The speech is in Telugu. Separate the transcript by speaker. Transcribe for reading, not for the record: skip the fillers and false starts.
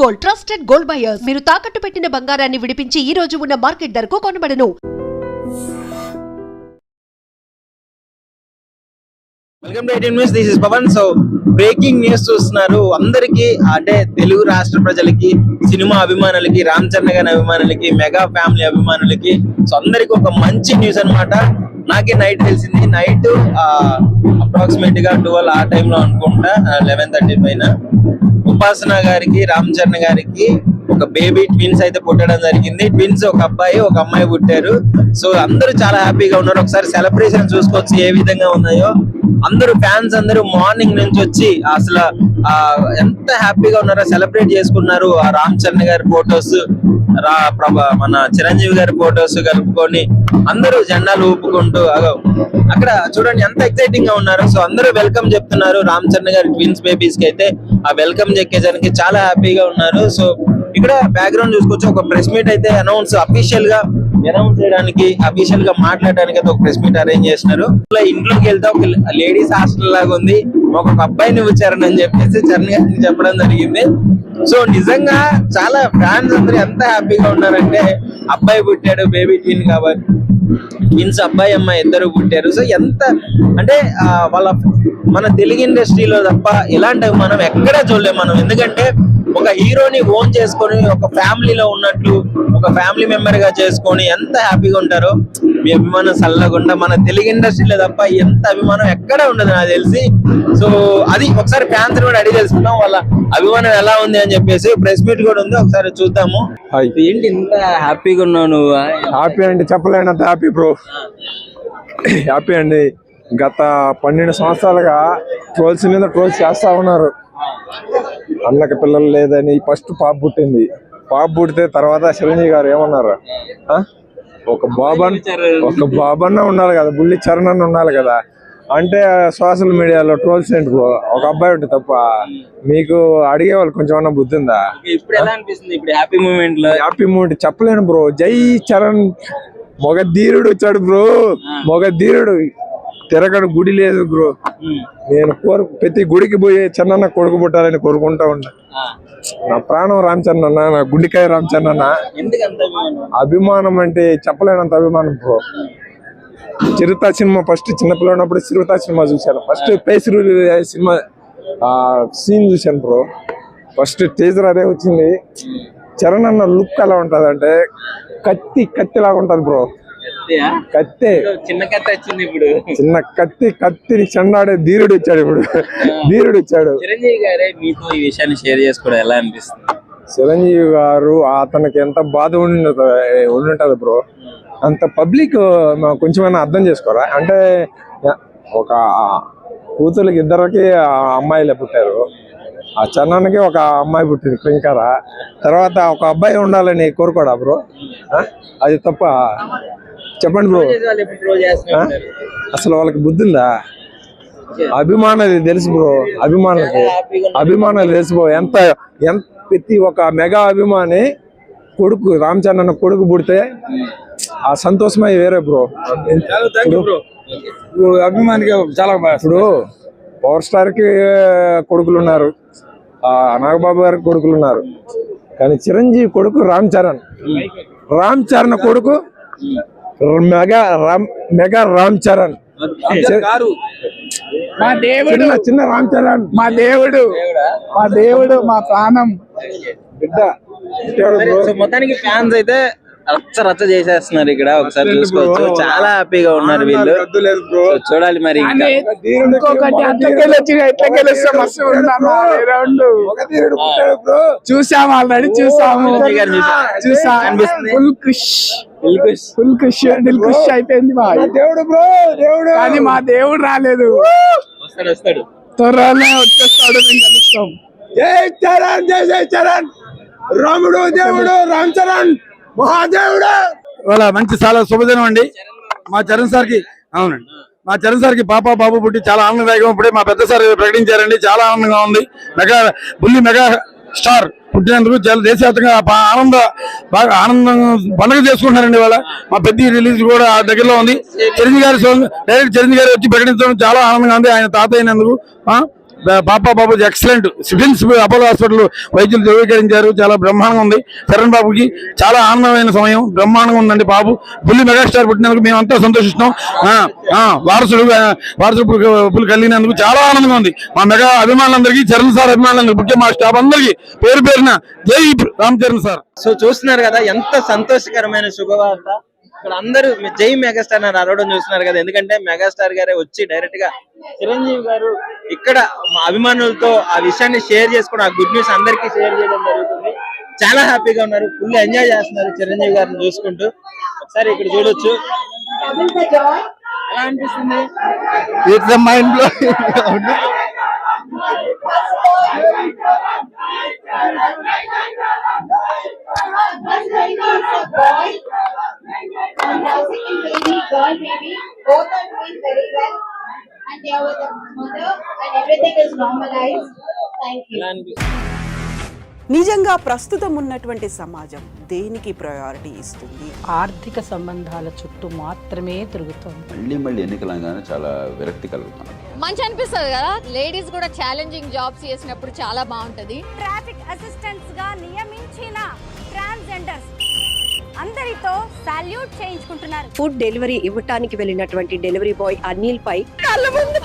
Speaker 1: Gold trusted gold buyers. మీరు తాకట్టు పెట్టిన బంగారాన్ని విడిపించి ఈ రోజు ఉన్న మార్కెట్ ధరకు కొనబడను.
Speaker 2: Welcome to 18 News. This is Pavan. So breaking news చూస్తున్నారు. అందరికి అంటే తెలుగు రాష్ట్ర ప్రజలకి, సినిమా అభిమానులకి, రామ్ చరణ్ గారి అభిమానులకి, మెగా ఫ్యామిలీ అభిమానులకి, సో అందరికి ఒక మంచి న్యూస్ అన్నమాట. నాకే నైట్ తెలిసింది. నైట్ అప్రాక్సిమేట్ గా 12 ఆ టైంలో అనుకుంటా, 11:30 పైన ఉపాసన గారికి, రామ్ చరణ్ గారికి ఒక బేబీ ట్విన్స్ అయితే పుట్టడం జరిగింది. ట్విన్స్ ఒక అబ్బాయి ఒక అమ్మాయి పుట్టారు. సో అందరూ చాలా హ్యాపీగా ఉన్నారు. ఒకసారి సెలబ్రేషన్ చూసుకోవచ్చు ఏ విధంగా ఉన్నాయో. అందరూ ఫ్యాన్స్ అందరూ మార్నింగ్ నుంచి వచ్చి అసలు ఎంత హ్యాపీగా ఉన్నారో, సెలబ్రేట్ చేసుకున్నారు. ఆ రామ్ చరణ్ గారి ఫొటోస్, మన చిరంజీవి గారి ఫొటోస్ కలుపుకొని అందరూ జెండాలు ఊపుకుంటూ అక్కడ చూడండి ఎంత ఎక్సైటింగ్ గా ఉన్నారు. సో అందరూ వెల్కమ్ చెప్తున్నారు రామ్ చరణ్ గారి ట్విన్స్ బేబీస్ కి. అయితే ఆ వెల్కమ్ చెక్కేదానికి చాలా హ్యాపీగా ఉన్నారు. సో ఇక్కడ బ్యాక్గ్రౌండ్ చూసుకోవచ్చు. ఒక ప్రెస్ మీట్ అయితే అఫీషియల్ గా చేయడానికి, అఫీషియల్ గా మాట్లాడడానికి అయితే ఒక ప్రెస్ మీట్ అరేంజ్ చేసినారు. ఇంట్లోకి వెళ్తే ఒక లేడీస్ హాస్టల్ లాగా ఉంది. ఒక అబ్బాయిని వచ్చారని అని చెప్పేసి చరణ్ గారికి చెప్పడం జరిగింది. సో నిజంగా చాలా ఫ్యాన్స్ అందరూ ఎంత హ్యాపీగా ఉన్నారంటే, అబ్బాయి పుట్టాడు, బేబీ ట్విన్ కాబట్టి ట్విన్స్ అబ్బాయి అమ్మాయి ఇద్దరు పుట్టారు. సో ఎంత అంటే వాళ్ళ మన తెలుగు ఇండస్ట్రీలో తప్ప ఇలాంటివి మనం ఎక్కడా చూడలేము మనం. ఎందుకంటే ఒక హీరోని ఓన్ చేసుకొని ఒక ఫ్యామిలీలో ఉన్నట్లు, ఒక ఫ్యామిలీ మెంబర్ గా చేసుకొని ఎంత హ్యాపీగా ఉంటారో. మీ అభిమానం సల్లగుండా మన తెలుగు ఇండస్ట్రీలో తప్ప ఎంత అభిమానం ఎక్కడ ఉండదు నాకు తెలిసి. సో అది ఒకసారి ఫ్యాన్స్ కూడా అడిగి తెలుసుకుందాం వాళ్ళ అభిమానం ఎలా ఉంది అని చెప్పేసి. ప్రెస్ మీట్ కూడా ఉంది, ఒకసారి చూద్దాము. ఏంటి ఇంత హ్యాపీగా ఉన్నావు నువ్వు?
Speaker 3: హ్యాపీ అంటే చెప్పలేనంత హ్యాపీ బ్రో. హ్యాపీ అండి. గత 12 సంవత్సరాలుగా ట్రోల్స్ మీద ట్రోల్స్ చేస్తా ఉన్నారు. అన్నకి పిల్లలు లేదని ఫస్ట్ పాప పుట్టింది. పాప పుట్టితే తర్వాత చిరంజీవి గారు ఏమన్నారు, ఒక బాబన్న ఉండాలి కదా, బుల్లి చరణ్ అన్న ఉండాలి కదా అంటే సోషల్ మీడియాలో ట్రోల్స్ ఏంటి బ్రో? ఒక అబ్బాయి ఉంటే తప్ప మీకు అడిగే వాళ్ళు కొంచెం అన్న బుద్ధి ఉందా?
Speaker 2: హ్యాపీ
Speaker 3: మూమెంట్ చెప్పలేను బ్రో. జై చరణ్, మొగ ధీరుడు వచ్చాడు బ్రో. మొగ ధీరుడు తిరగడు గుడి లేదు బ్రో. నేను ప్రతి గుడికి పోయి చెన్నన్న కొడుకు పుట్టాలని కోరుకుంటా ఉంటా. నా ప్రాణం రామ్ చరణ్ అన్న, నా గుండెకాయ రామ్ చరణ్ అన్న. అభిమానం అంటే చెప్పలేనంత అభిమానం బ్రో. చిరుత సినిమా ఫస్ట్ చిన్నపిల్ల ఉన్నప్పుడు చిరుత సినిమా చూశాను. ఫస్ట్ ప్లేస్ సినిమా సీన్ చూశాను బ్రో. ఫస్ట్ టీజర్ అదే వచ్చింది. చరణ్ అన్న లుక్ ఎలా ఉంటది అంటే కత్తిలాగా ఉంటది బ్రో. కత్తే
Speaker 2: చిన్న కత్తి వచ్చింది ఇప్పుడు.
Speaker 3: చిన్న కత్తిని చెండాడే ధీరుడు వచ్చాడు ఇప్పుడు. ధీరుడు వచ్చాడు.
Speaker 2: చిరంజీవి గారే మీతో ఈ విషయాన్ని షేర్ చేసుకోవడం ఎలా అనిపిస్తుంది?
Speaker 3: చిరంజీవి గారు అతనికి ఎంత బాధ ఉండుంటది బ్రో. అంత పబ్లిక్ కొంచెమైనా అర్థం చేసుకోరా? అంటే ఒక కూతురికి ఇద్దరికి అమ్మాయిలే పుట్టారు. ఆ చరణ్కి ఒక అమ్మాయి పుట్టింది క్లింకర. తర్వాత ఒక అబ్బాయి ఉండాలని కోరుకోడా బ్రో? అది తప్ప? చెప్పండి బ్రో. అసలు వాళ్ళకి బుద్ధి ఉందా? అభిమానాలు తెలుసు బ్రో. అభిమానాలు తెలుసు బ్రో. ఎంత ప్రతి ఒక మెగా అభిమాని కొడుకు రామ్ చరణ్ కొడుకు పుడితే ఆ సంతోషమై వేరే బ్రో. అభిమానికి చాలా. ఇప్పుడు పవర్ స్టార్ కి కొడుకులు ఉన్నారు, నాగబాబు గారికి కొడుకులు ఉన్నారు, కానీ చిరంజీవి కొడుకు రామ్ చరణ్ కొడుకు మెగా రామ్ చరణ్.
Speaker 4: మా దేవుడు,
Speaker 3: చిన్న రామ్ చరణ్
Speaker 4: మా దేవుడు, మా ప్రాణం
Speaker 3: బిడ్డ.
Speaker 2: మొత్తానికి ఫ్యాన్స్ అయితే రచ్చ చేసేస్తున్నారు ఇక్కడ. ఒకసారి చూసుకోవచ్చు, చాలా హ్యాపీగా ఉన్నారు వీళ్ళు. చూడాలి మరి.
Speaker 4: ఇంకొకటి చూసాము, ఆల్రెడీ చూసాము. ఫుల్ ఖుషి అయిపోయింది మా దేవుడు బ్రో. దేవుడు కానీ మా దేవుడు రాలేదు. త్వరలోనే వచ్చేస్తాడు, మేము కలుస్తాం.
Speaker 3: జై చరణ్, జై చరణ్. రాముడు దేవుడు రామ్ చరణ్ మహాదేవుడు.
Speaker 5: వాళ్ళ మంచి చాలా శుభదినం అండి మా చరణ్ సార్కి. అవునండి, మా చరణ్ సార్కి పాప బాబు పుట్టి చాలా ఆనందదాయకం. ఇప్పుడే మా పెద్ద సార్ ప్రకటించారండి. చాలా ఆనందంగా ఉంది. మెగా స్టార్ పుట్టినందుకు చాలా దేశవ్యాప్తంగా బాగా ఆనందం పండుగ చేసుకుంటున్నారండి. ఇవాళ మా పెద్ద రిలీజ్ కూడా దగ్గరలో ఉంది. చిరంజీవి గారి డైరెక్ట్ చిరంజీవి గారు వచ్చి ప్రకటించడం చాలా ఆనందంగా ఉంది. ఆయన తాత అయినందుకు పాపా బాబు ఎక్సలెంట్ సివిల్స్ అపోలో హాస్పిటల్ వైద్యులు ధృవీకరించారు. చాలా బ్రహ్మాండంగా ఉంది. చరణ్ బాబుకి చాలా ఆనందమైన సమయం, బ్రహ్మాండంగా ఉందండి. బాబు బుల్లి మెగాస్టార్ పుట్టినందుకు మేమంతా సంతోషిస్తున్నాం. వారసుడు పులు కలిగినందుకు చాలా ఆనందంగా ఉంది. మా మెగా అభిమానులందరికీ, చరణ్ సార్ అభిమానులందరికీ, ముఖ్య మా స్టాఫ్ అందరికీ పేరు పేరున జై రామ్ చరణ్ సార్.
Speaker 2: సో చూస్తున్నారు కదా ఎంత సంతోషకరమైన శుభవార్త. ఇక్కడ అందరూ జై మెగాస్టార్ అని అరవడం చూస్తున్నారు కదా. ఎందుకంటే మెగాస్టార్ గారే వచ్చి డైరెక్ట్ గా చిరంజీవి గారు ఇక్కడ మా అభిమానులతో ఆ విషయాన్ని షేర్ చేసుకోవడం, ఆ గుడ్ న్యూస్ అందరికీ షేర్ చేయడం జరుగుతుంది. చాలా హ్యాపీగా ఉన్నారు, ఫుల్ ఎంజాయ్ చేస్తున్నారు చిరంజీవి గారిని చూసుకుంటూ. ఒకసారి ఇక్కడ చూడొచ్చు. ఎలా అనిపిస్తుంది?
Speaker 5: It's mind blow.
Speaker 6: Girl baby, both are doing very well, and they are with the mother, and everything is normalized. Thank you.
Speaker 2: ఎలా అనిపిస్తుంది?
Speaker 7: నిజంగా ప్రస్తుతం ఉన్నటువంటి సమాజం దేనికి ప్రయారిటీ ఇస్తుంది?
Speaker 8: ఆర్థిక సంబంధాల చుట్టూ మాత్రమే తిరుగుతోంది.
Speaker 9: మళ్ళీ ఎన్నికలంగానే చాలా విరక్తి కలుగుతున్నాం.
Speaker 10: మంచి అనిపిస్తుంది కదా, లేడీస్ కూడా ఛాలెంజింగ్ జాబ్స్ చేసినప్పుడు చాలా బాగుంటది.
Speaker 11: ట్రాఫిక్ అసిస్టెంట్స్ గా నియమించిన ట్రాన్స్జెండర్స్ అందరితో సాల్యూట్ చేయించుకుంటున్నారు.
Speaker 12: ఫుడ్ డెలివరీ ఇవ్వటానికి వెళ్ళినటువంటి డెలివరీ బాయ్ అనిల్ పై కళ్ళ ముందు